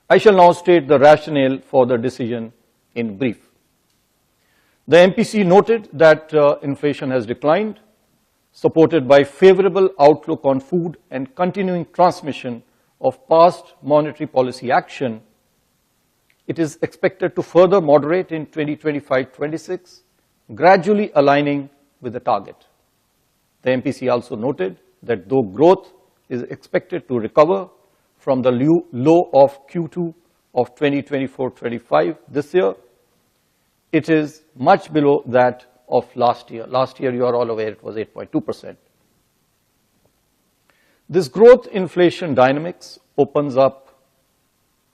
I shall now state the rationale for the decision in brief. The MPC noted that inflation has declined, supported by favorable outlook on food and continuing transmission of past monetary policy action. It is expected to further moderate in 2025-26, gradually aligning with the target. The MPC also noted that though growth is expected to recover from the low of Q2 of 2024-25 this year, it is much below that of last year. Last year, you are all aware, it was 8.2%. This growth inflation dynamics opens up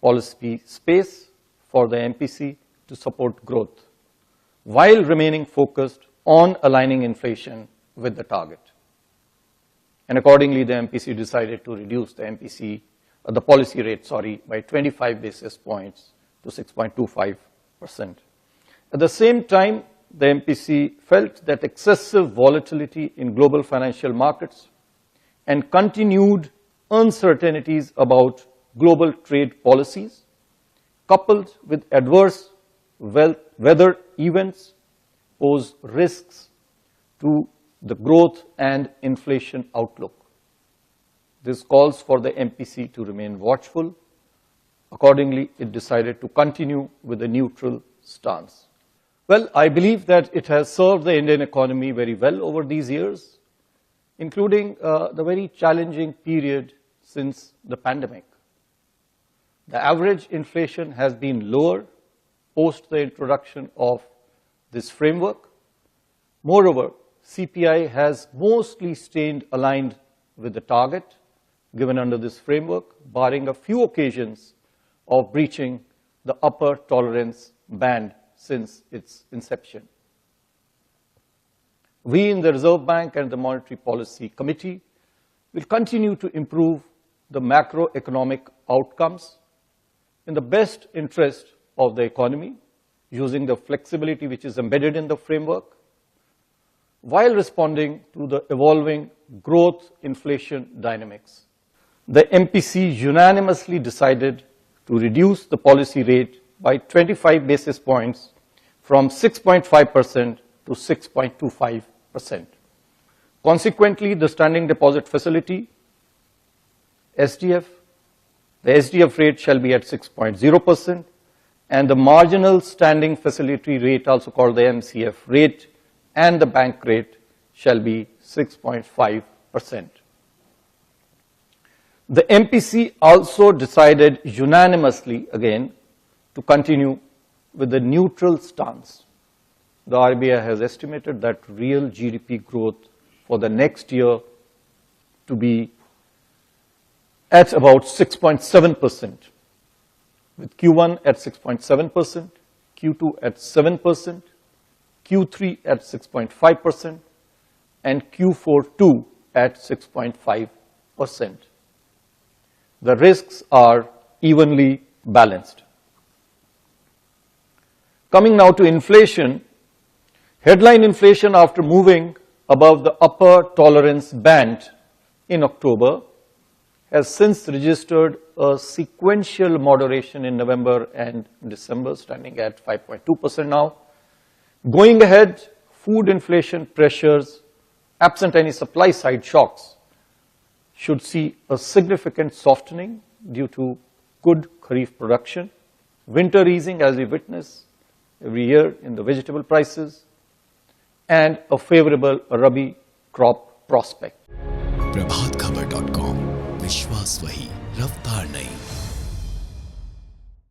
policy space for the MPC to support growth, while remaining focused on aligning inflation with the target. And accordingly, the MPC decided to reduce the policy rate, by 25 basis points to 6.25%. At the same time, the MPC felt that excessive volatility in global financial markets and continued uncertainties about global trade policies, coupled with adverse weather events, pose risks to the growth and inflation outlook. This calls for the MPC to remain watchful. Accordingly, it decided to continue with a neutral stance. Well, I believe that it has served the Indian economy very well over these years, including the very challenging period since the pandemic. The average inflation has been lower post the introduction of this framework. Moreover, CPI has mostly stayed aligned with the target given under this framework, barring a few occasions of breaching the upper tolerance band since its inception. We in the Reserve Bank and the Monetary Policy Committee will continue to improve the macroeconomic outcomes in the best interest of the economy, using the flexibility which is embedded in the framework, while responding to the evolving growth inflation dynamics. The MPC unanimously decided to reduce the policy rate by 25 basis points from 6.5% to 6.25%. Consequently, the standing deposit facility, SDF, the SDF rate shall be at 6.0%, and the marginal standing facility rate, also called the MCF rate, and the bank rate shall be 6.5%. The MPC also decided unanimously, again, to continue with the neutral stance. The RBI has estimated that real GDP growth for the next year to be at about 6.7%, with Q1 at 6.7%, Q2 at 7%, Q3 at 6.5%, and Q4 too at 6.5%. The risks are evenly balanced. Coming now to inflation, headline inflation after moving above the upper tolerance band in October has since registered a sequential moderation in November and December, standing at 5.2% now. Going ahead, food inflation pressures, absent any supply side shocks, should see a significant softening due to good Kharif production, winter easing as we witness every year in the vegetable prices, and a favorable Rabi crop prospect. प्रभात खबर.com, विश्वास वही, रफ्तार नहीं.